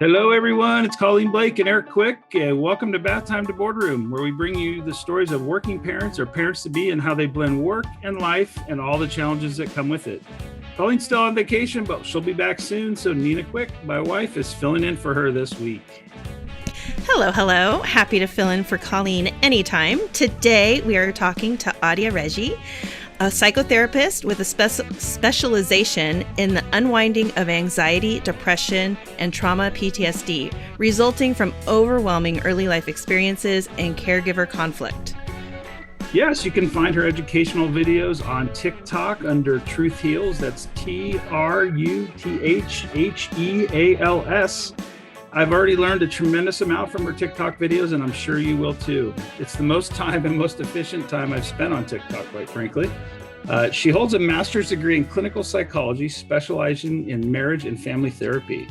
Hello, everyone. It's Colleen Blake and Eric Quick. Welcome to Bathtime to Boardroom, where we bring you the stories of working parents or parents-to-be and how they blend work and life and all the challenges that come with it. Colleen's still on vacation, but she'll be back soon. So Nina Quick, my wife, is filling in for her this week. Hello. Happy to fill in for Colleen anytime. Today, we are talking to Audia Reggie, a psychotherapist with a specialization in the unwinding of anxiety, depression, and trauma PTSD, resulting from overwhelming early life experiences and caregiver conflict. Yes, you can find her educational videos on TikTok under Truth Heals. That's TRUTHHEALS. I've already learned a tremendous amount from her TikTok videos, and I'm sure you will too. It's the most time and most efficient time I've spent on TikTok, quite frankly. She holds a master's degree in clinical psychology, specializing in marriage and family therapy.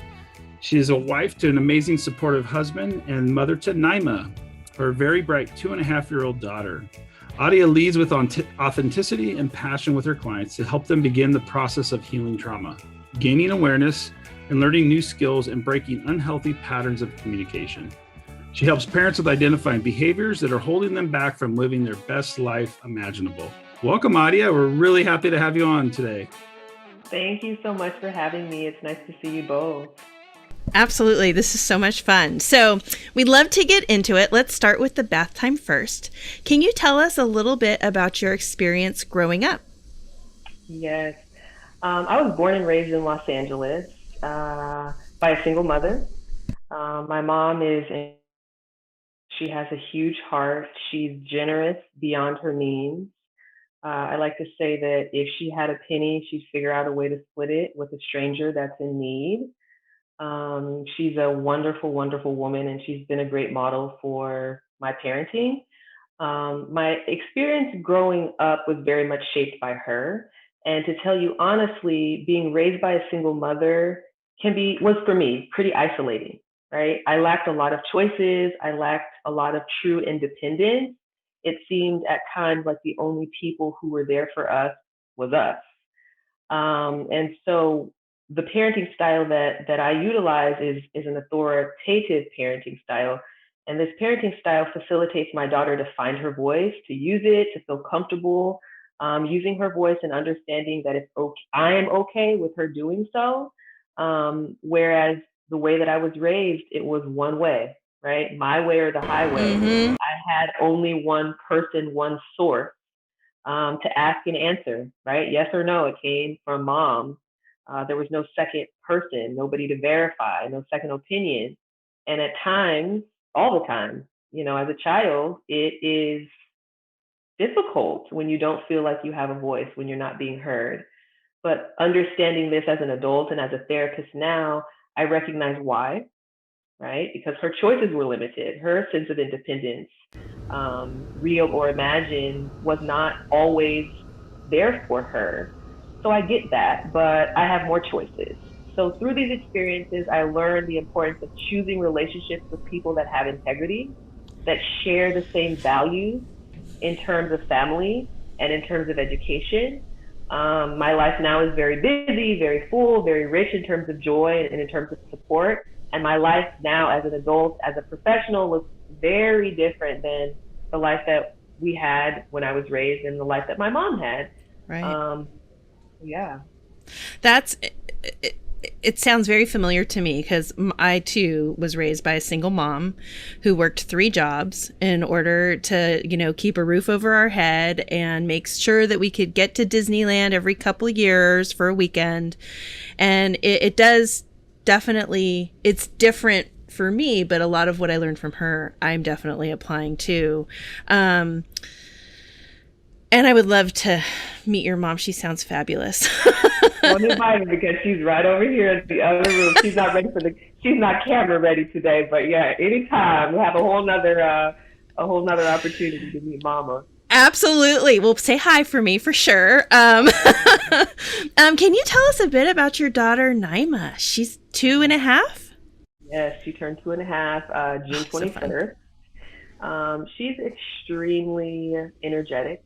She is a wife to an amazing supportive husband and mother to Nyma, her very bright 2.5-year-old daughter. Audia leads with authenticity and passion with her clients to help them begin the process of healing trauma, gaining awareness, and learning new skills and breaking unhealthy patterns of communication. She helps parents with identifying behaviors that are holding them back from living their best life imaginable. Welcome, Audia. We're really happy to have you on today. Thank you so much for having me. It's nice to see you both. Absolutely. This is so much fun. So we'd love to get into it. Let's start with the bath time first. Can you tell us a little bit about your experience growing up? Yes. I was born and raised in Los Angeles by a single mother. My mom she has a huge heart. She's generous beyond her means. I like to say that if she had a penny, she'd figure out a way to split it with a stranger that's in need. She's a wonderful, wonderful woman, and she's been a great model for my parenting. My experience growing up was very much shaped by her. And to tell you honestly, being raised by a single mother was for me pretty isolating, right? I lacked a lot of choices. I lacked a lot of true independence. It seemed at times like the only people who were there for us was us. And so the parenting style that I utilize is an authoritative parenting style. And this parenting style facilitates my daughter to find her voice, to use it, to feel comfortable using her voice and understanding that it's okay, I am okay with her doing so. Whereas the way that I was raised, it was one way, right? My way or the highway. Mm-hmm. I had only one person, one source to ask and answer, right? Yes or no. It came from mom. There was no second person, nobody to verify, no second opinion. And at times, all the time, as a child, it is difficult when you don't feel like you have a voice, when you're not being heard. But understanding this as an adult and as a therapist now, I recognize why, right? Because her choices were limited. Her sense of independence, real or imagined, was not always there for her. So I get that, but I have more choices. So through these experiences, I learned the importance of choosing relationships with people that have integrity, that share the same values in terms of family and in terms of education. My life now is very busy, very full, very rich in terms of joy and in terms of support. And my life now as an adult, as a professional, looks very different than the life that we had when I was raised and the life that my mom had. Right. Yeah. It sounds very familiar to me because I too was raised by a single mom who worked 3 jobs in order to, keep a roof over our head and make sure that we could get to Disneyland every couple of years for a weekend. And it does definitely, it's different for me, but a lot of what I learned from her, I'm definitely applying too. And I would love to meet your mom. She sounds fabulous. Well, invite her because she's right over here in the other room. She's not camera ready today, but yeah, anytime we'll have a whole nother opportunity to meet Mama. Absolutely. Well, say hi for me for sure. Can you tell us a bit about your daughter, Nyma? She's 2.5. Yes, she turned 2.5, June 21st. She's extremely energetic.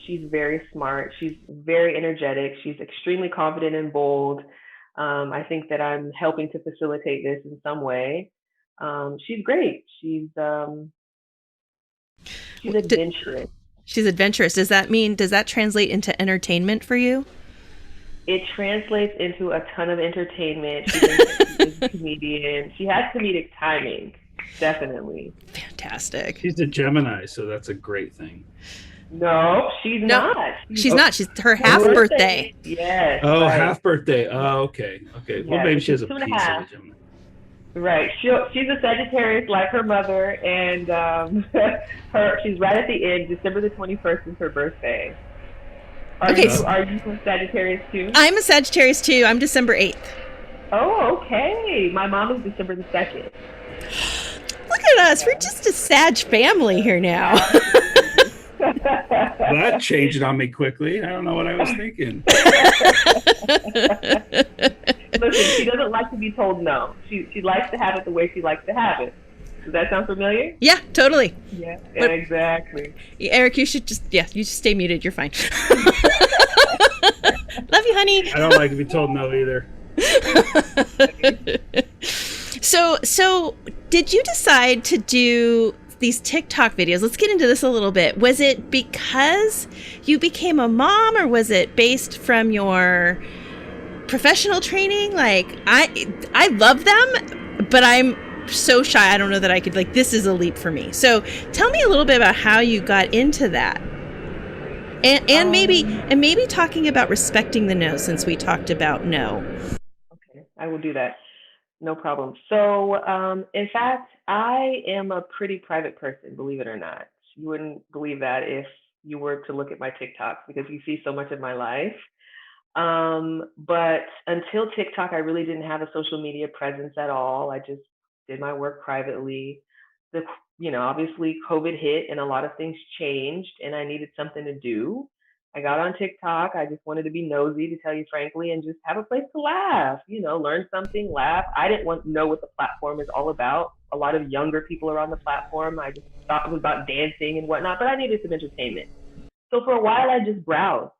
She's very smart. She's very energetic. She's extremely confident and bold. I think that I'm helping to facilitate this in some way. She's great. She's adventurous. She's adventurous. Does that translate into entertainment for you? It translates into a ton of entertainment. She thinks that she's a comedian. She has comedic timing, definitely. Fantastic. She's a Gemini, so that's a great thing. No, she's not. She's not. She's her half birthday. Yes. Oh, right. half birthday. Oh, okay. Okay. Well, maybe she has a piece of a Gemini. Right. She's a Sagittarius like her mother, and she's right at the end. December the 21st is her birthday. Are you from Sagittarius too? I'm a Sagittarius too. I'm December 8th. Oh, okay. My mom is December the 2nd. Look at us. We're just a Sag family here now. That changed on me quickly. I don't know what I was thinking. Listen, she doesn't like to be told no. She likes to have it the way she likes to have it. Does that sound familiar? Yeah, totally. Yeah, exactly. Eric, you should just stay muted. You're fine. Love you, honey. I don't like to be told no either. So did you decide to do these TikTok videos? Let's get into this a little bit. Was it because you became a mom, or was it based from your professional training? Like, I love them, but I'm so shy. I don't know that I could, this is a leap for me. So tell me a little bit about how you got into that. And maybe talking about respecting the no, since we talked about no. Okay, I will do that. No problem. So, in fact, I am a pretty private person, believe it or not. You wouldn't believe that if you were to look at my TikToks, because you see so much of my life. But until TikTok, I really didn't have a social media presence at all. I just did my work privately. Obviously COVID hit and a lot of things changed, and I needed something to do. I got on TikTok. I just wanted to be nosy, to tell you frankly, and just have a place to laugh, learn something, laugh. I didn't want to know what the platform is all about. A lot of younger people are on the platform. I just thought it was about dancing and whatnot, but I needed some entertainment. So for a while, I just browsed.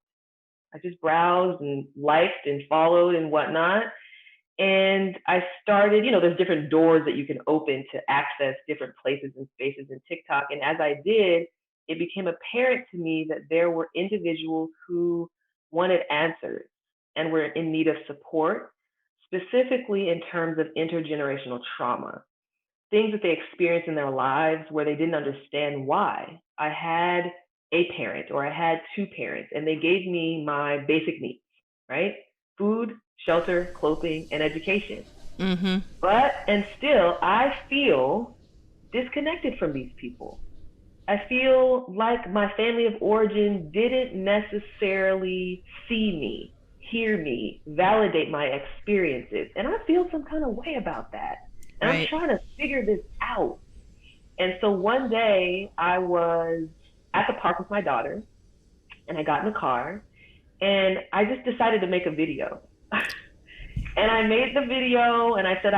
And liked and followed and whatnot. And I started, there's different doors that you can open to access different places and spaces in TikTok. And as I did, it became apparent to me that there were individuals who wanted answers and were in need of support, specifically in terms of intergenerational trauma, things that they experienced in their lives where they didn't understand why. I had a parent, or I had two parents, and they gave me my basic needs, right? Food, shelter, clothing, and education. Mm-hmm. And still, I feel disconnected from these people. I feel like my family of origin didn't necessarily see me, hear me, validate my experiences. And I feel some kind of way about that. And right. I'm trying to figure this out. And so one day I was at the park with my daughter, and I got in the car, and I just decided to make a video. And I made the video, and I said,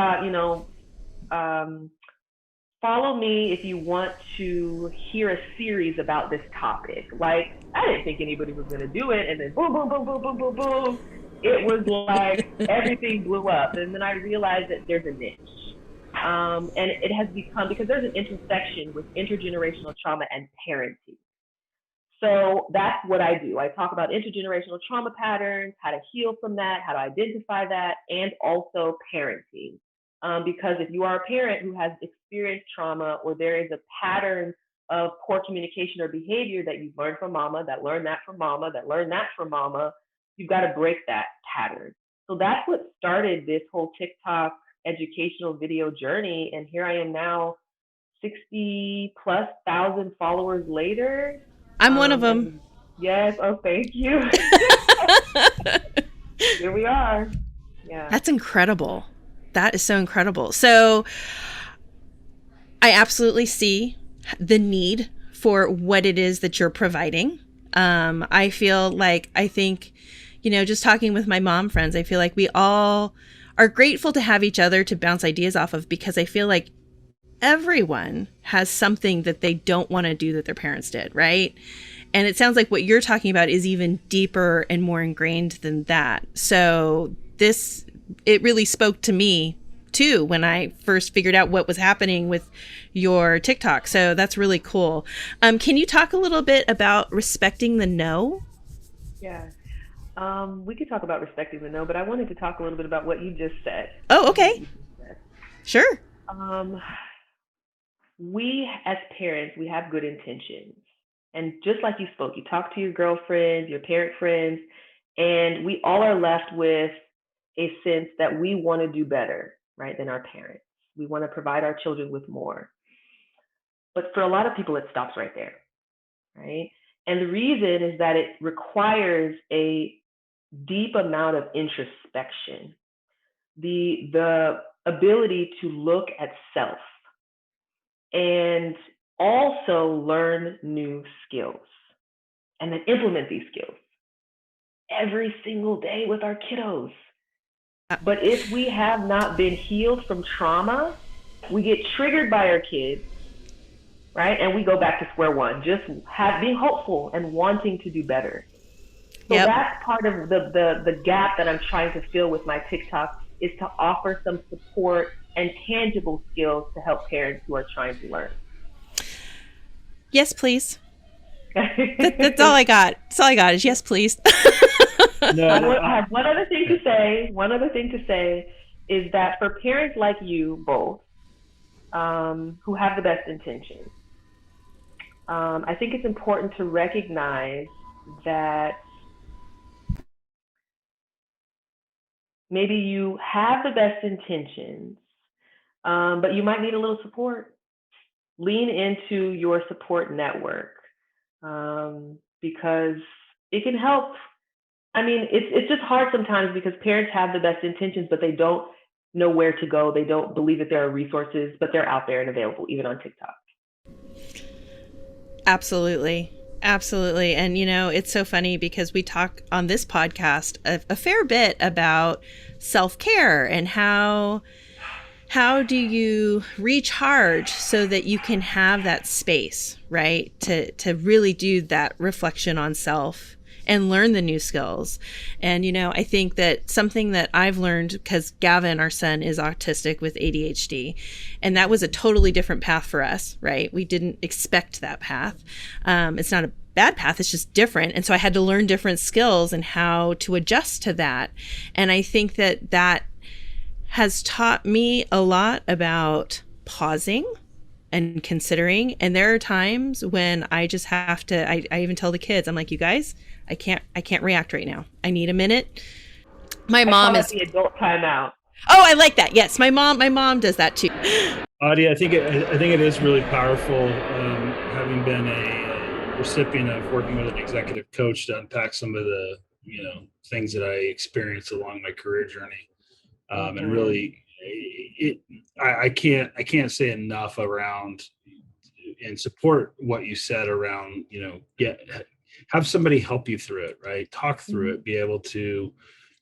follow me if you want to hear a series about this topic. Like, I didn't think anybody was going to do it, and then boom, boom, boom, boom, boom, boom, boom. It was like everything blew up. And then I realized that there's a niche. And it has become, because there's an intersection with intergenerational trauma and parenting. So that's what I do. I talk about intergenerational trauma patterns, how to heal from that, how to identify that, and also parenting. Because if you are a parent who has experienced trauma, or there is a pattern of poor communication or behavior that you've learned from mama, that learned that from mama, that learned that from mama, you've got to break that pattern. So that's what started this whole TikTok educational video journey. And here I am now, 60,000+ followers later. I'm one of them. Yes. Oh, thank you. Here we are. Yeah. That's incredible. That is so incredible. So I absolutely see the need for what it is that you're providing. I think, just talking with my mom friends, I feel like we all are grateful to have each other to bounce ideas off of, because I feel like everyone has something that they don't want to do that their parents did, right? And it sounds like what you're talking about is even deeper and more ingrained than that. So this it really spoke to me too when I first figured out what was happening with your TikTok. So that's really cool. Can you talk a little bit about respecting the no? Yeah. We could talk about respecting the no, but I wanted to talk a little bit about what you just said. Oh, Something that okay. you just said. Sure. Um, we as parents, we have good intentions. And just like you spoke, you talk to your girlfriends, your parent friends, and we all are left with a sense that we want to do better, right, than our parents. We want to provide our children with more. But for a lot of people, it stops right there, right? And the reason is that it requires a deep amount of introspection, the ability to look at self and also learn new skills and then implement these skills every single day with our kiddos. But if we have not been healed from trauma, we get triggered by our kids, right? And we go back to square one, just being hopeful and wanting to do better. So Yep. that's part of the gap that I'm trying to fill with my TikTok, is to offer some support and tangible skills to help parents who are trying to learn. Yes, please. That's all I got. That's all I got is yes, please. I have one other thing to say. One other thing to say is that for parents like you both, who have the best intentions, I think it's important to recognize that maybe you have the best intentions, but you might need a little support. Lean into your support network, because it can help. I mean, it's just hard sometimes because parents have the best intentions, but they don't know where to go. They don't believe that there are resources, but they're out there and available, even on TikTok. Absolutely. Absolutely. And, it's so funny because we talk on this podcast a fair bit about self-care and how do you recharge so that you can have that space, right? To really do that reflection on self and learn the new skills. And, I think that something that I've learned, because Gavin, our son, is autistic with ADHD, and that was a totally different path for us, right? We didn't expect that path. It's not a bad path, it's just different. And so I had to learn different skills and how to adjust to that. And I think that has taught me a lot about pausing and considering. And there are times when I just have to, I even tell the kids, I'm like, you guys, I can't react right now. I need a minute. My mom is the adult timeout. Oh, I like that. Yes. My mom does that too. Audia, I think it is really powerful, having been a recipient of working with an executive coach to unpack some of the things that I experienced along my career journey. And really, I can't say enough around and support what you said around, have somebody help you through it, right? Talk through it, be able to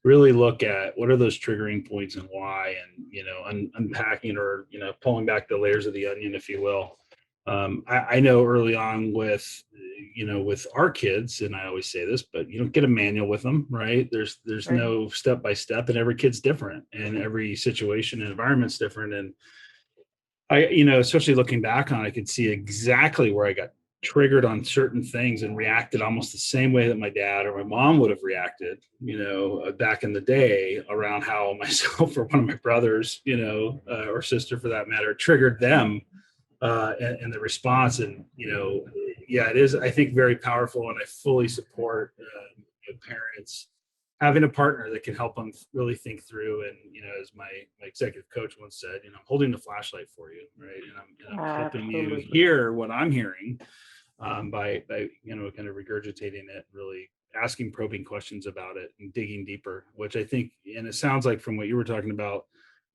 really look at what are those triggering points and why, and, unpacking or, pulling back the layers of the onion, if you will. I know early on with our kids, and I always say this, but you don't get a manual with them, right? There's Right. no step by step, and every kid's different, and every situation and environment's different. And I, especially looking back on it, I could see exactly where I got triggered on certain things and reacted almost the same way that my dad or my mom would have reacted, back in the day, around how myself or one of my brothers, or sister for that matter, triggered them, and the response. And it is, I think, very powerful, and I fully support parents having a partner that can help them really think through. And as my executive coach once said, I'm holding the flashlight for you, right? And I'm helping you hear what I'm hearing, by kind of regurgitating it, really asking probing questions about it and digging deeper, which I think, and it sounds like from what you were talking about,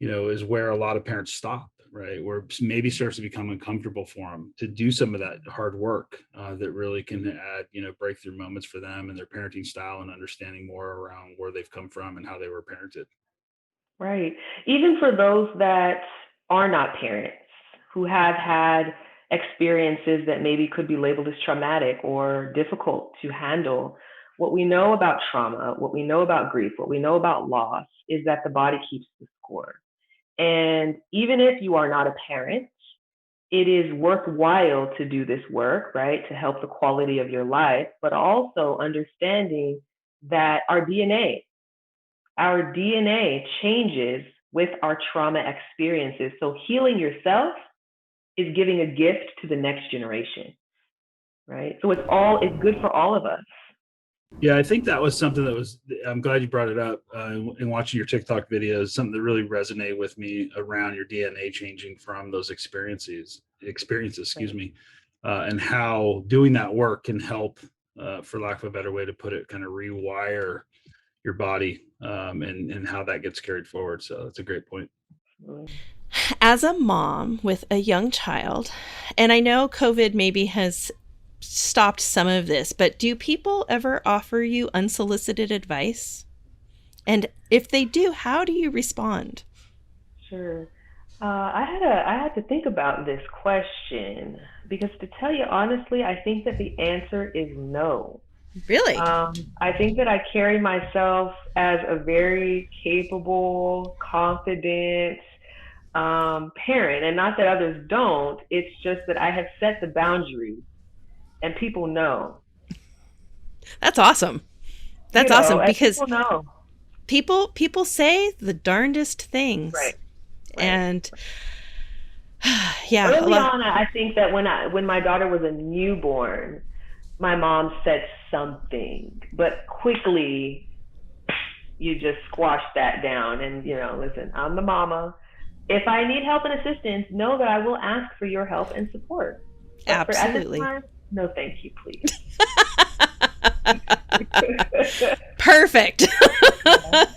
is where a lot of parents stop, right? Where maybe starts to become uncomfortable for them to do some of that hard work, that really can add, breakthrough moments for them and their parenting style, and understanding more around where they've come from and how they were parented. Right. Even for those that are not parents, who have had experiences that maybe could be labeled as traumatic or difficult to handle, What we know about trauma, what we know about grief, what we know about loss is that the body keeps the score. And even if you are not a parent, it is worthwhile to do this work, right? To help the quality of your life, but also understanding that our DNA changes with our trauma experiences. So healing yourself is giving a gift to the next generation, right? So it's good for all of us. Yeah, I think that was something I'm glad you brought it up in watching your TikTok videos, something that really resonated with me around your DNA changing from those experiences, excuse me, and how doing that work can help, for lack of a better way to put it, kind of rewire your body, and how that gets carried forward. So that's a great point. As a mom with a young child, and I know COVID maybe has stopped some of this, but do people ever offer you unsolicited advice? And if they do, how do you respond? Sure. I had to think about this question because to tell you honestly, I think that the answer is no. Really? I think that I carry myself as a very capable, confident parent, and not that others don't. It's just that I have set the boundaries, and people know. That's awesome. That's awesome And because people know. people say the darndest things. Right. And yeah, Early on, I think that when my daughter was a newborn, my mom said something, but quickly you just squash that down and listen, I'm the mama. If I need help and assistance, know that I will ask for your help and support. But absolutely. at this time, no thank you, please. Perfect.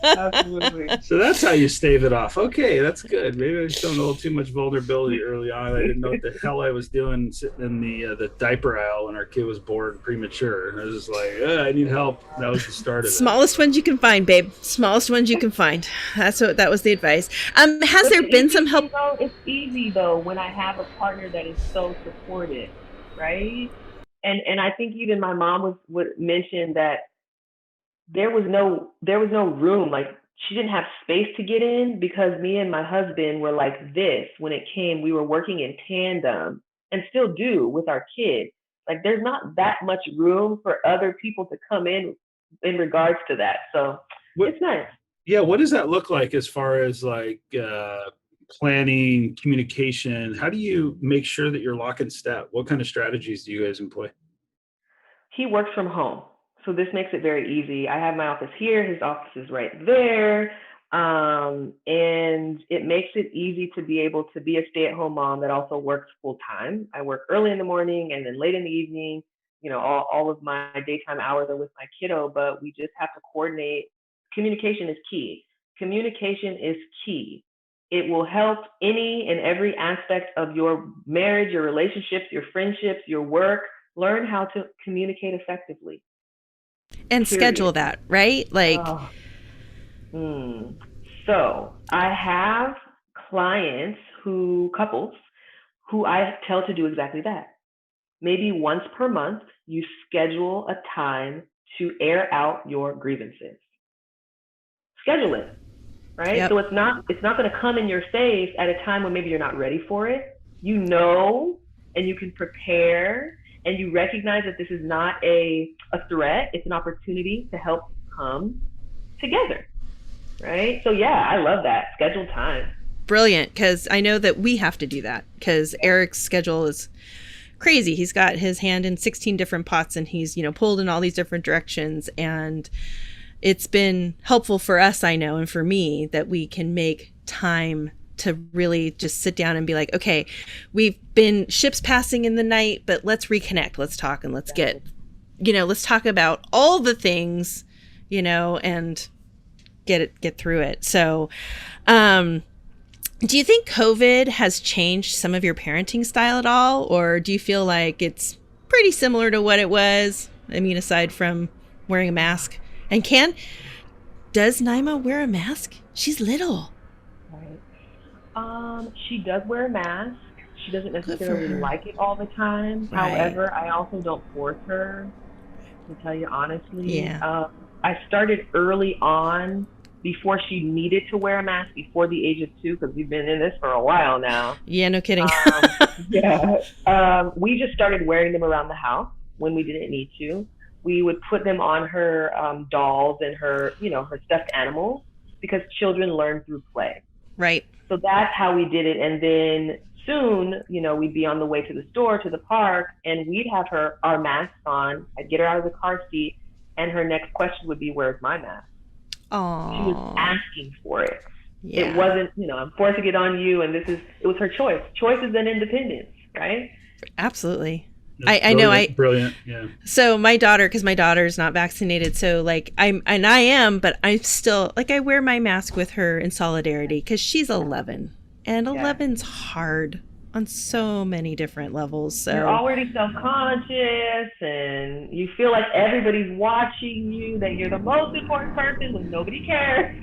Absolutely. So that's how you stave it off. Okay, that's good. Maybe I showed a little too much vulnerability early on. I didn't know what the hell I was doing sitting in the diaper aisle when our kid was born premature. And I was just like, I need help. That was the start of it. Smallest ones you can find, babe. Smallest ones you can find. That was the advice. Has there been some help? It's easy though when I have a partner that is so supportive, right? And I think even my mom would mention that there was no room, like she didn't have space to get in because me and my husband were like this when it came. We were working in tandem and still do with our kids. Like there's not that much room for other people to come in regards to that. So it's nice. Yeah, what does that look like as far as like planning, communication? How do you make sure that you're lock in step? What kind of strategies do you guys employ? He works from home, so this makes it very easy. I have my office here, his office is right there. And it makes it easy to be able to be a stay-at-home mom that also works full time. I work early in the morning and then late in the evening. All of my daytime hours are with my kiddo, but we just have to coordinate. Communication is key. Communication is key. It will help any and every aspect of your marriage, your relationships, your friendships, your work. Learn how to communicate effectively. And schedule that, right? Like, So I have couples who I tell to do exactly that. Maybe once per month, you schedule a time to air out your grievances. Schedule it, right? yep. So it's not going to come in your face at a time when maybe you're not ready for it. And you can prepare. And you recognize that this is not a threat, it's an opportunity to help come together, right? So yeah, I love that. Scheduled time. Brilliant, because I know that we have to do that because Eric's schedule is crazy. He's got his hand in 16 different pots and he's, pulled in all these different directions. And it's been helpful for us, I know, and for me that we can make time to really just sit down and be like, okay, we've been ships passing in the night, but let's reconnect. Let's talk and let's let's talk about all the things, and get through it. So, do you think COVID has changed some of your parenting style at all? Or do you feel like it's pretty similar to what it was? I mean, aside from wearing a mask. And does Nyma wear a mask? She's little. She does wear a mask. She doesn't necessarily like it all the time. Right. However, I also don't force her to tell you honestly. Yeah. I started early on before she needed to wear a mask before the age of 2 because we've been in this for a while now. Yeah, no kidding. Yeah. We just started wearing them around the house when we didn't need to. We would put them on her dolls and her, her stuffed animals because children learn through play. Right. So that's how we did it. And then soon, we'd be on the way to the store, to the park, and we'd have our masks on. I'd get her out of the car seat, and her next question would be, "Where's my mask?" She was Oh, asking for it. It yeah. wasn't, I'm forcing it on you, and it was her choice. Choice is then independence, right? Absolutely. That's I know. brilliant. Yeah. So my daughter, because my daughter's not vaccinated, so like I am, but I'm still like I wear my mask with her in solidarity because she's 11, and Yeah. 11's hard on so many different levels. You're So already self-conscious, and you feel like everybody's watching you, that you're the most important person when nobody cares.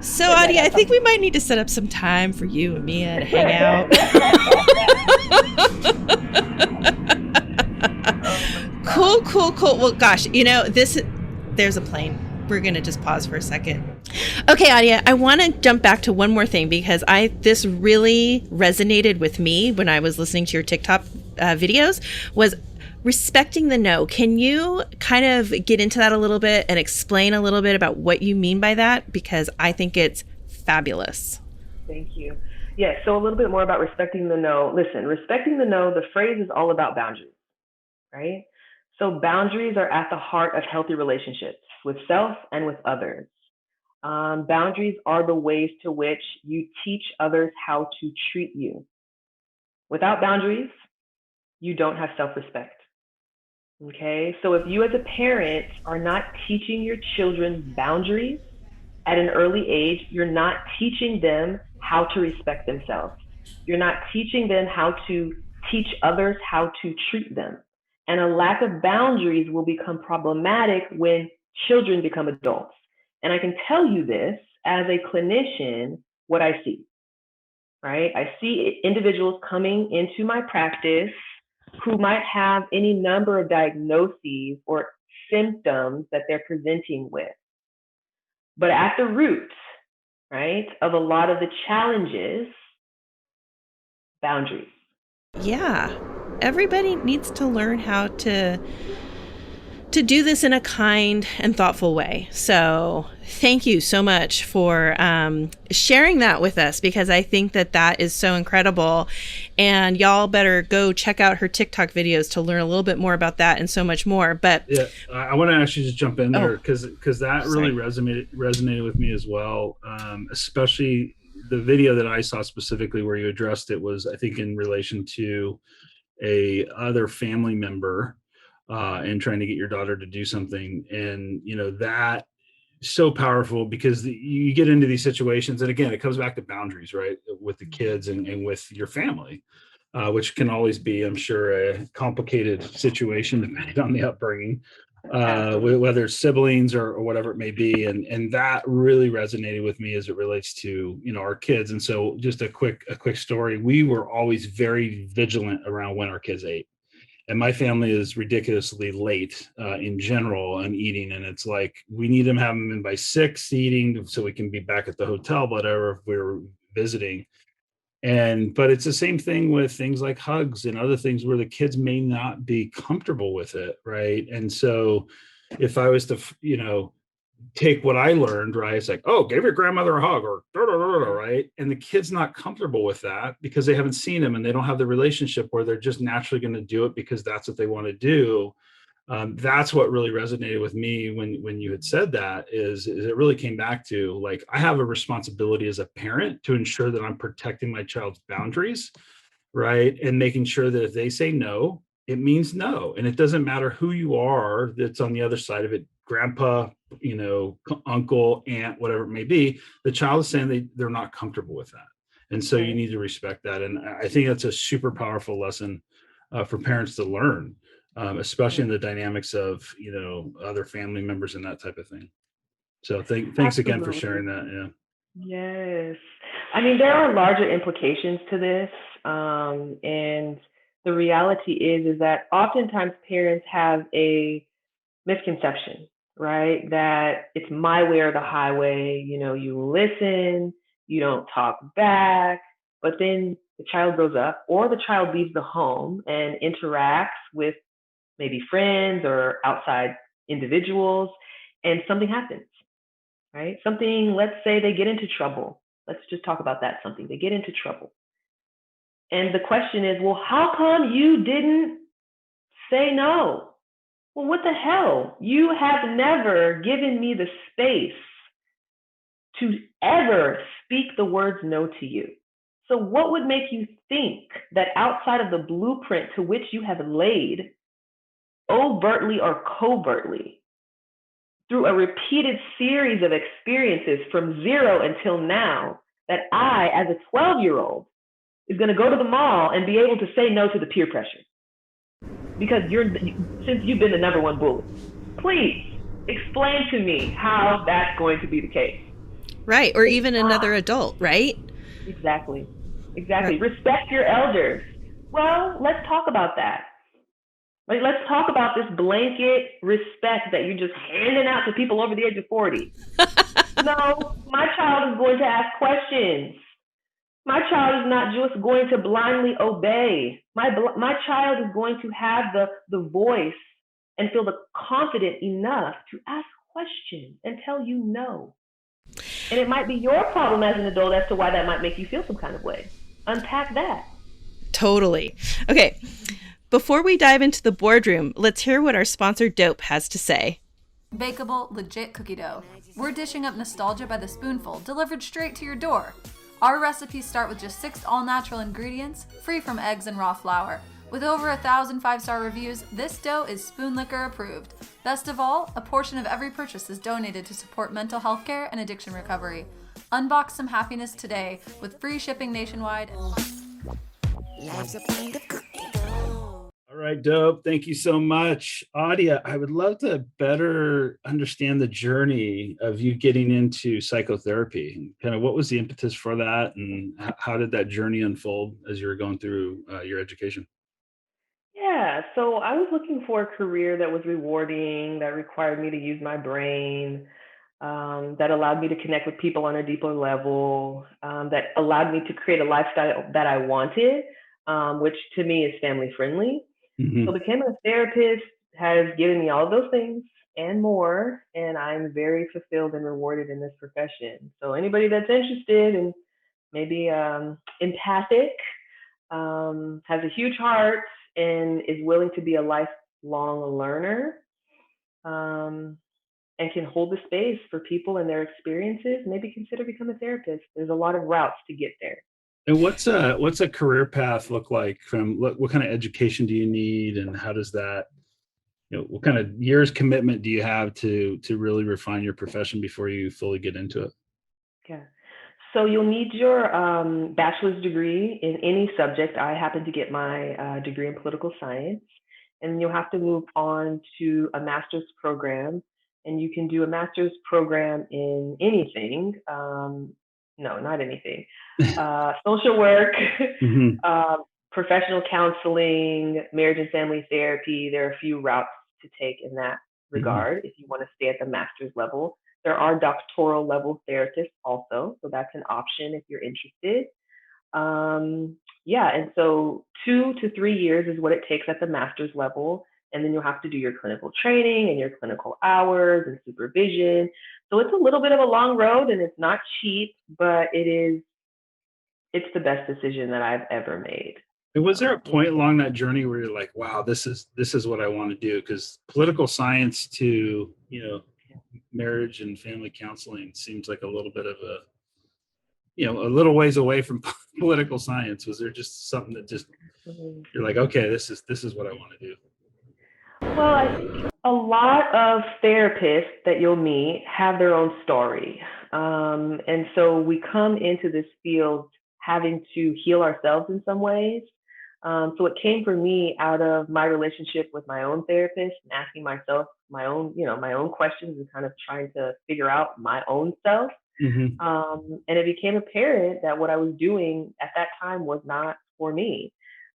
so But yeah, Audia, I that's think we might need to set up some time for you and Mia to hang out. Cool, cool, cool. Well, gosh, there's a plane. We're going to just pause for a second. Okay, Audia, I want to jump back to one more thing because this really resonated with me when I was listening to your TikTok videos was respecting the no. Can you kind of get into that a little bit and explain a little bit about what you mean by that? Because I think it's fabulous. Thank you. Yeah, so a little bit more about respecting the no. Listen, respecting the no, the phrase is all about boundaries, right? So boundaries are at the heart of healthy relationships with self and with others. Boundaries are the ways to which you teach others how to treat you. Without boundaries, you don't have self respect. Okay. So if you as a parent are not teaching your children boundaries at an early age, you're not teaching them how to respect themselves. You're not teaching them how to teach others how to treat them. And a lack of boundaries will become problematic when children become adults. And I can tell you this as a clinician, what I see, right? I see individuals coming into my practice who might have any number of diagnoses or symptoms that they're presenting with. But at the root, right, of a lot of the challenges, boundaries. Yeah. Everybody needs to learn how to do this in a kind and thoughtful way. So thank you so much for sharing that with us because I think that is so incredible. And y'all better go check out her TikTok videos to learn a little bit more about that and so much more. But yeah, I want to actually just jump in there because that sorry. really resonated with me as well. Especially the video that I saw specifically where you addressed it was, I think, in relation to a other family member and trying to get your daughter to do something, and that so powerful because you get into these situations, and again, it comes back to boundaries, right, with the kids and with your family, which can always be, I'm sure, a complicated situation depending on the upbringing, whether it's siblings or whatever it may be, and that really resonated with me as it relates to our kids. And so, just a quick story: we were always very vigilant around when our kids ate, and my family is ridiculously late in general on eating, and it's like we need them have them in by 6 eating so we can be back at the hotel, whatever, if we're visiting. But it's the same thing with things like hugs and other things where the kids may not be comfortable with it, right? And so if I was to take what I learned, right? It's like, oh, give your grandmother a hug or right? And the kid's not comfortable with that because they haven't seen him and they don't have the relationship where they're just naturally going to do it because that's what they want to do. That's what really resonated with me when you had said that is it really came back to, like, I have a responsibility as a parent to ensure that I'm protecting my child's boundaries, right? And making sure that if they say no, it means no. And it doesn't matter who you are that's on the other side of it, grandpa, uncle, aunt, whatever it may be, the child is saying they're not comfortable with that. And so you need to respect that. And I think that's a super powerful lesson for parents to learn, especially in the dynamics of, other family members and that type of thing. So thanks again for Absolutely. sharing that. Yeah. Yes. I mean, there are larger implications to this. And the reality is that oftentimes parents have a misconception, right? That it's my way or the highway. You listen, you don't talk back, but then the child grows up or the child leaves the home and interacts with maybe friends or outside individuals, and something happens, right? Something, let's say they get into trouble. Let's just talk about that something. They get into trouble. And the question is, well, how come you didn't say no? Well, what the hell? You have never given me the space to ever speak the words no to you. So, what would make you think that outside of the blueprint to which you have laid, overtly or covertly, through a repeated series of experiences from zero until now, that I, as a 12-year-old, is going to go to the mall and be able to say no to the peer pressure? Because since you've been the number one bully, please explain to me how that's going to be the case. Right. Or even another adult, right? Exactly. Right. Respect your elders. Well, let's talk about that. Like, let's talk about this blanket respect that you're just handing out to people over the age of 40. No, my child is going to ask questions. My child is not just going to blindly obey. My child is going to have the voice and feel the confident enough to ask questions and tell you no. And it might be your problem as an adult as to why that might make you feel some kind of way. Unpack that. Totally. Okay. Before we dive into the boardroom, let's hear what our sponsor Dope has to say. Bakeable, legit cookie dough. We're dishing up nostalgia by the spoonful, delivered straight to your door. Our recipes start with just 6 all-natural ingredients, free from eggs and raw flour. With over 1,000 5-star reviews, this dough is Spoon Liquor approved. Best of all, a portion of every purchase is donated to support mental health care and addiction recovery. Unbox some happiness today with free shipping nationwide. Life's a plate of cookie dough. All right, Dope. Thank you so much. Audia, I would love to better understand the journey of you getting into psychotherapy and kind of what was the impetus for that and how did that journey unfold as you were going through your education? Yeah, so I was looking for a career that was rewarding, that required me to use my brain, that allowed me to connect with people on a deeper level, that allowed me to create a lifestyle that I wanted, which to me is family friendly. So becoming a therapist has given me all of those things and more, and I'm very fulfilled and rewarded in this profession. So anybody that's interested and maybe empathic, has a huge heart, and is willing to be a lifelong learner, and can hold the space for people and their experiences, maybe consider becoming a therapist. There's a lot of routes to get there. And what's a career path look like? From what kind of education do you need, and how does that, what kind of years commitment do you have to really refine your profession before you fully get into it? Yeah. So you'll need your bachelor's degree in any subject. I happen to get my degree in political science, and you'll have to move on to a master's program. And you can do a master's program in anything. No, not anything. Social work, professional counseling, marriage and family therapy. There are a few routes to take in that regard if you want to stay at the master's level. There are doctoral level therapists also, so that's an option if you're interested. Yeah, and so 2 to 3 years is what it takes at the master's level, and then you'll have to do your clinical training and your clinical hours and supervision. So it's a little bit of a long road, and it's not cheap, but it's the best decision that I've ever made. And was there a point along that journey where you're like, wow, this is what I want to do? Because political science to, marriage and family counseling seems like a little bit of a little ways away from political science. Was there just something that just, you're like, okay, this is what I want to do? Well, I think a lot of therapists that you'll meet have their own story. And so we come into this field having to heal ourselves in some ways. So it came for me out of my relationship with my own therapist and asking myself my own questions and kind of trying to figure out my own self. And it became apparent that what I was doing at that time was not for me.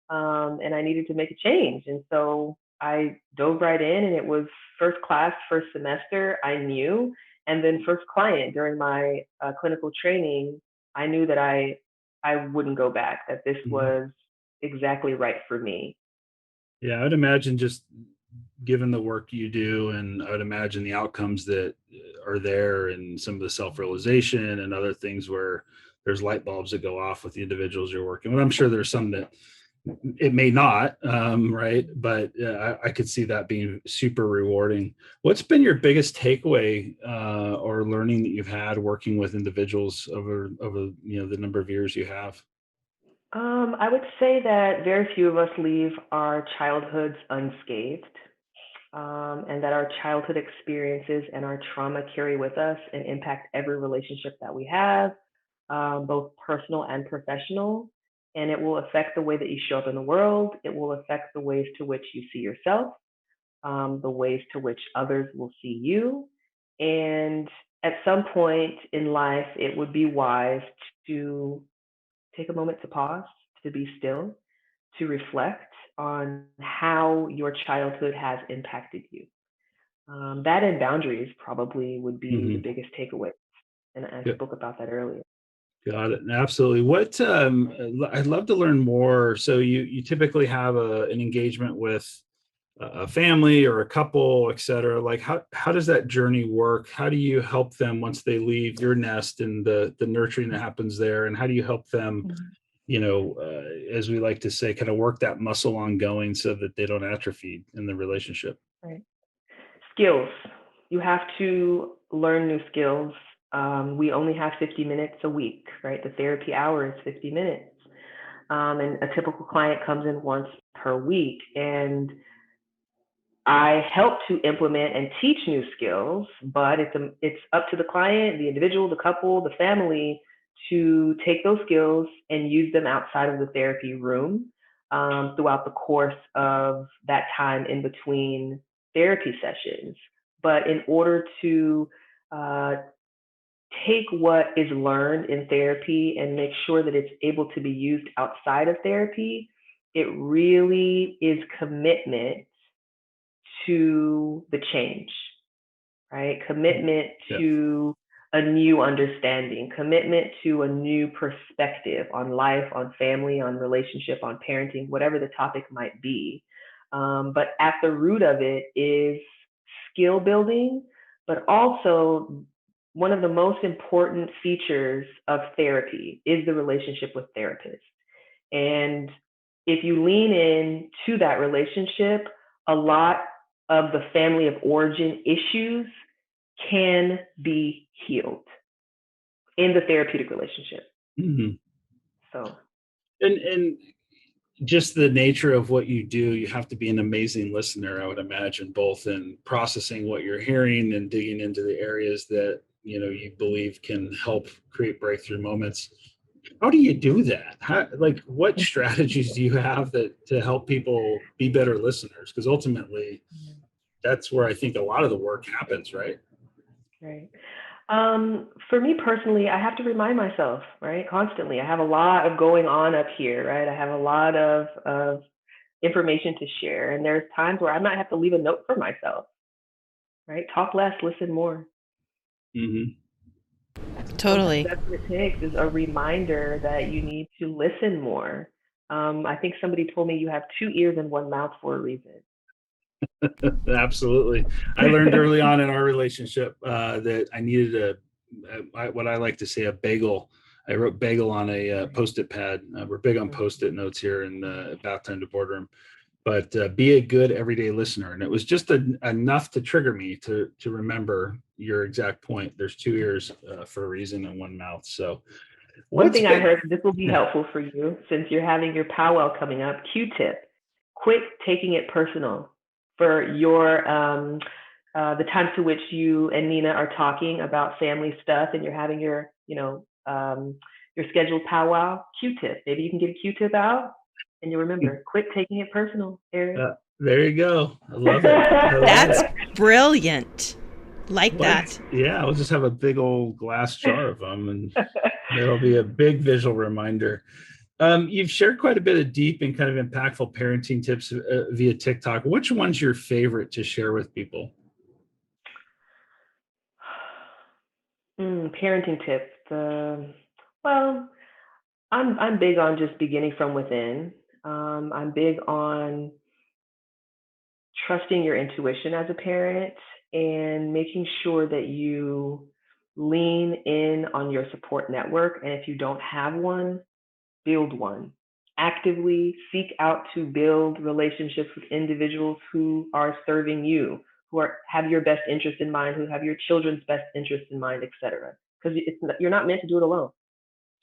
And I needed to make a change. And so I dove right in, and it was first class, first semester. I knew, and then first client during my clinical training, I knew that I wouldn't go back. That this Mhm. was exactly right for me. Yeah, I would imagine just given the work you do, and I would imagine the outcomes that are there and some of the self-realization and other things where there's light bulbs that go off with the individuals you're working with. I'm sure there's some that it may not, right? But I could see that being super rewarding. What's been your biggest takeaway or learning that you've had working with individuals over the number of years you have? I would say that very few of us leave our childhoods unscathed, and that our childhood experiences and our trauma carry with us and impact every relationship that we have, both personal and professional. And it will affect the way that you show up in the world. It will affect the ways to which you see yourself, the ways to which others will see you. And at some point in life, it would be wise to take a moment to pause, to be still, to reflect on how your childhood has impacted you. That and boundaries probably would be the Hmm. biggest takeaway. And I Yeah, spoke about that earlier. got it. Absolutely. What I'd love to learn more. So you typically have an engagement with a family or a couple, et cetera. Like how does that journey work? How do you help them once they leave your nest and the nurturing that happens there? And how do you help them, Mhm. as we like to say, kind of work that muscle ongoing so that they don't atrophy in the relationship? Right. Skills. You have to learn new skills. We only have 50 minutes a week, right? The therapy hour is 50 minutes. And a typical client comes in once per week. And I help to implement and teach new skills, but it's up to the client, the individual, the couple, the family to take those skills and use them outside of the therapy room, throughout the course of that time in between therapy sessions. But in order to uh, take what is learned in therapy and make sure that it's able to be used outside of therapy, it really is commitment to the change, right? Commitment Yeah. to a new understanding, commitment to a new perspective on life, on family, on relationship, on parenting, whatever the topic might be. But at the root of it is skill building, but also one of the most important features of therapy is the relationship with therapists. And if you lean in to that relationship, a lot of the family of origin issues can be healed in the therapeutic relationship. Mhm. So, And just the nature of what you do, you have to be an amazing listener, I would imagine, both in processing what you're hearing and digging into the areas that you believe can help create breakthrough moments. How do you do that? Like, what strategies do you have that to help people be better listeners? Because ultimately, that's where I think a lot of the work happens, right? right. For me personally, I have to remind myself, right, constantly. I have a lot of going on up here, right? I have a lot of information to share. And there's times where I might have to leave a note for myself, right? Talk less, listen more. Hmm. Sometimes Totally. that's what it takes is a reminder that you need to listen more. I think somebody told me you have two ears and one mouth for a reason. Absolutely. I learned early on in our relationship that I needed what I like to say, a bagel. I wrote bagel on a post-it pad. We're big on post-it notes here in Bathtime to Boardroom, but be a good everyday listener. And it was just enough to trigger me to remember your exact point. There's two ears for a reason and one mouth. So One what's thing I been, heard, this will be helpful for you since you're having your powwow coming up. QTIP, quit taking it personal for your the times to which you and Nina are talking about family stuff and you're having your scheduled powwow. QTIP, maybe you can get a Q-tip out and you remember, quit taking it personal, Eric. there you go. I love it. I love That's it. brilliant. Like Like, that. yeah, I'll just have a big old glass jar of them and there'll be a big visual reminder. You've shared quite a bit of deep and kind of impactful parenting tips via TikTok. Which one's your favorite to share with people? Parenting tips. Well, I'm big on just beginning from within. I'm big on trusting your intuition as a parent and making sure that you lean in on your support network. And if you don't have one, build one. Actively seek out to build relationships with individuals who are serving you, have your best interest in mind, who have your children's best interest in mind, etc. Because you're not meant to do it alone.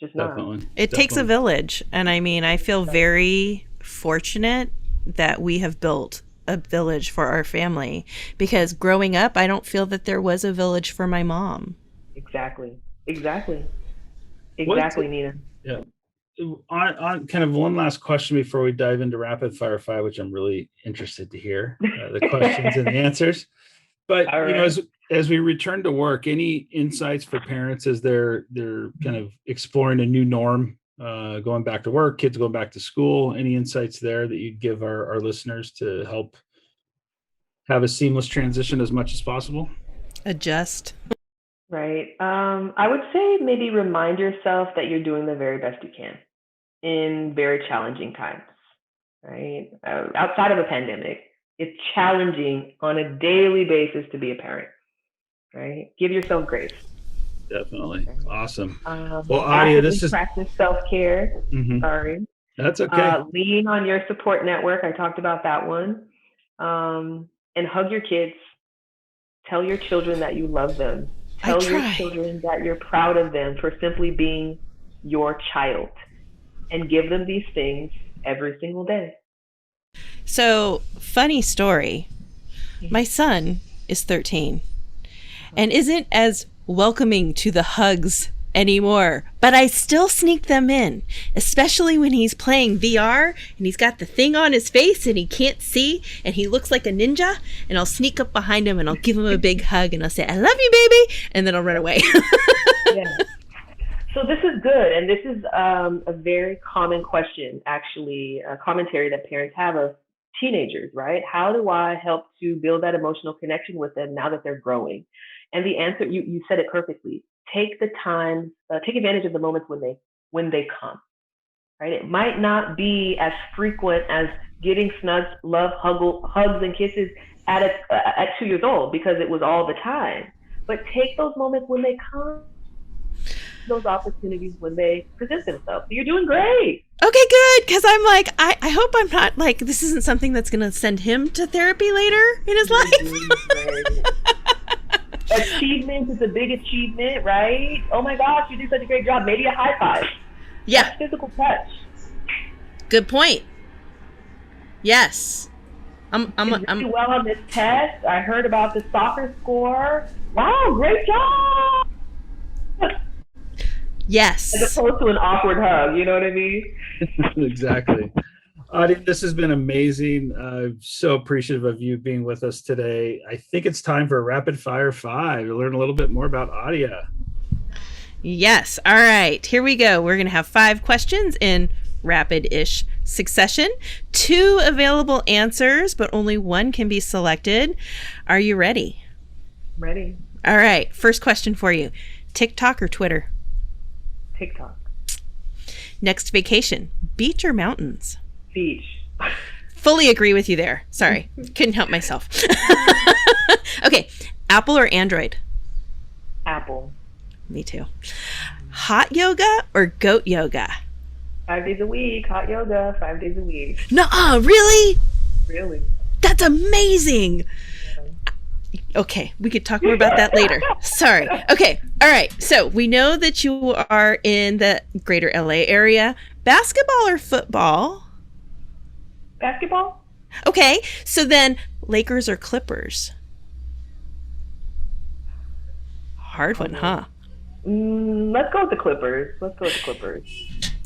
Just not. Definitely. It takes a village. And I mean, I feel very fortunate that we have built a village for our family, because growing up, I don't feel that there was a village for my mom. Exactly, Nina. Yeah. On kind of one last question before we dive into rapid fire 5, which I'm really interested to hear the questions and the answers. But right. As we return to work, any insights for parents as they're kind of exploring a new norm, going back to work, kids going back to school? Any insights there that you'd give our listeners to help have a seamless transition as much as possible? Adjust. Right. I would say maybe remind yourself that you're doing the very best you can in very challenging times, right? Outside of a pandemic, it's challenging on a daily basis to be a parent, right? Give yourself grace. Definitely. Awesome. Well, Audia, this is practice self-care. Mhm. Sorry. That's okay. Lean on your support network. I talked about that one. And hug your kids. Tell your children that you love them. Tell your children that you're proud of them for simply being your child. And give them these things every single day. So, funny story. My son is 13 and isn't as welcoming to the hugs anymore, but I still sneak them in, especially when he's playing VR and he's got the thing on his face and he can't see and he looks like a ninja, and I'll sneak up behind him and I'll give him a big hug and I'll say, "I love you, baby," and then I'll run away. Yeah. So this is good, and this is a very common question, actually, a commentary that parents have of teenagers, right? How do I help to build that emotional connection with them now that they're growing? And the answer, you said it perfectly. Take the time, take advantage of the moments when they come, right? It might not be as frequent as getting snug love, hugs, and kisses at 2 years old, because it was all the time. But take those moments when they come. Those opportunities when they present themselves. You're doing great. Okay, good. Because I'm like, I hope I'm not like, this isn't something that's going to send him to therapy later in his life. Achievement is a big achievement, right? Oh my gosh, you do such a great job. Maybe a high five. Yeah. That's physical touch. Good point. Yes. I'm really well on this test. I heard about the soccer score. Wow, great job. Yes. As opposed to an awkward hug, you know what I mean? Exactly. Audia, this has been amazing. I'm so appreciative of you being with us today. I think it's time for Rapid Fire 5 to learn a little bit more about Audia. Yes. All right. Here we go. We're going to have 5 questions in rapid-ish succession. 2 available answers, but only 1 can be selected. Are you ready? Ready. All right. First question for you. TikTok or Twitter? TikTok. Next vacation, beach or mountains? Beach. Fully agree with you there. Sorry, couldn't help myself. Okay, Apple or Android? Apple. Me too. Hot yoga or goat yoga? 5 days a week. Hot yoga, 5 days a week. Nuh-uh, really? Really? That's amazing. Okay, we could talk more about that later. Sorry. Okay, all right. So we know that you are in the greater LA area. Basketball or football? Basketball. Okay, so then Lakers or Clippers? Hard one, huh? Let's go with the Clippers.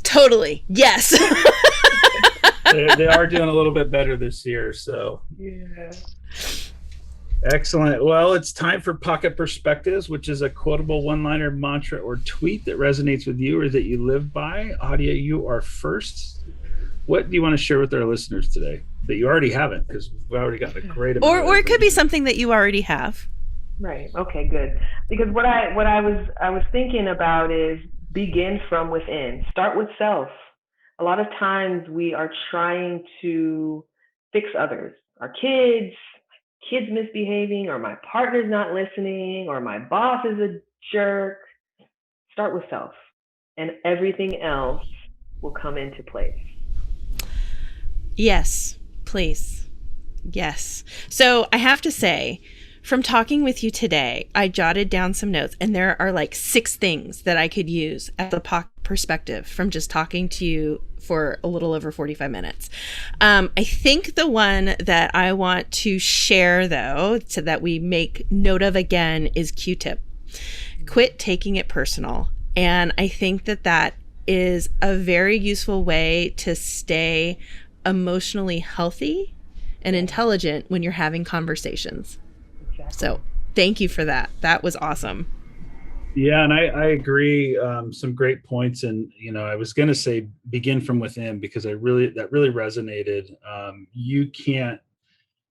Totally. Yes. They are doing a little bit better this year, so. Yeah. Excellent. Well, it's time for Pocket Perspectives, which is a quotable one-liner, mantra, or tweet that resonates with you or that you live by. Audia, you are first. What do you want to share with our listeners today that you already haven't? Because we've already got a great amount. Or it could be something that you already have. Right. Okay, good. Because what I was thinking about is begin from within. Start with self. A lot of times we are trying to fix others. Our kids misbehaving, or my partner's not listening, or my boss is a jerk. Start with self, and everything else will come into place. Yes, please. Yes. So I have to say, from talking with you today, I jotted down some notes, and there are like 6 things that I could use as a perspective from just talking to you for a little over 45 minutes. I think the one that I want to share, though, so that we make note of again, is QTIP. Quit taking it personal. And I think that that is a very useful way to stay emotionally healthy and intelligent when you're having conversations. Exactly. So thank you for that. That was awesome. Yeah, and I agree. Some great points, and I was going to say begin from within, because that really resonated.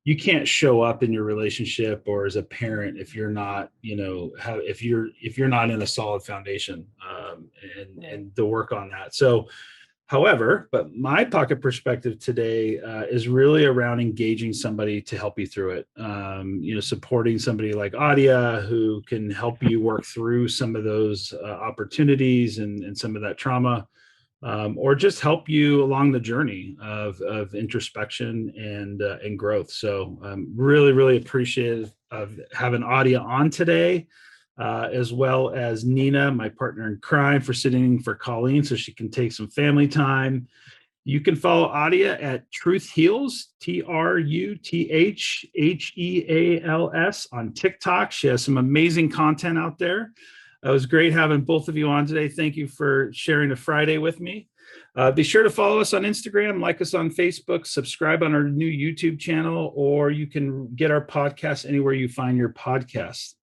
You can't show up in your relationship or as a parent if you're not, if you're not in a solid foundation, and to work on that. So, however, but my pocket perspective today is really around engaging somebody to help you through it. Supporting somebody like Audia who can help you work through some of those opportunities and some of that trauma, or just help you along the journey of introspection and growth. So really, really appreciative of having Audia on today. As well as Nina, my partner in crime, for sitting in for Colleen so she can take some family time. You can follow Audia at Truth Heals, TruthHeals on TikTok. She has some amazing content out there. It was great having both of you on today. Thank you for sharing a Friday with me. Be sure to follow us on Instagram, like us on Facebook, subscribe on our new YouTube channel, or you can get our podcast anywhere you find your podcasts.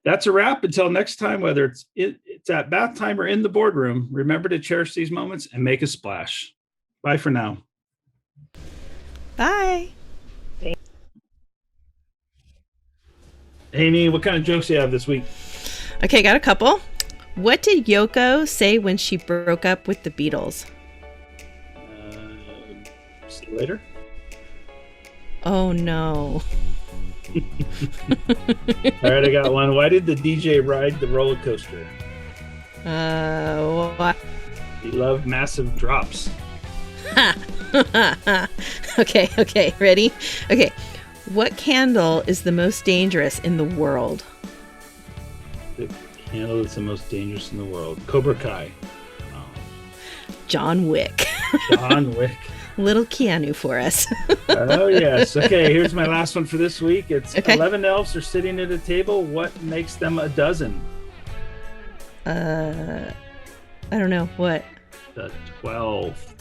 That's a wrap. Until next time, whether it's at Bathtime or in the boardroom, remember to cherish these moments and make a splash. Bye for now. Bye. Amy, what kind of jokes do you have this week? Okay, got a couple. What did Yoko say when she broke up with the Beatles? See you later. Oh, no. All right, I got one. Why did the DJ ride the roller coaster? What? He loved massive drops. Okay, ready? Okay, what candle is the most dangerous in the world? The candle that's the most dangerous in the world. Cobra Kai. Oh. John Wick. John Wick. Little Keanu for us. Oh, yes. Okay, here's my last one for this week. It's okay. 11 elves are sitting at a table. What makes them a dozen? I don't know. What? The 12.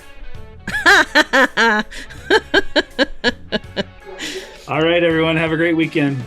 All right, everyone. Have a great weekend.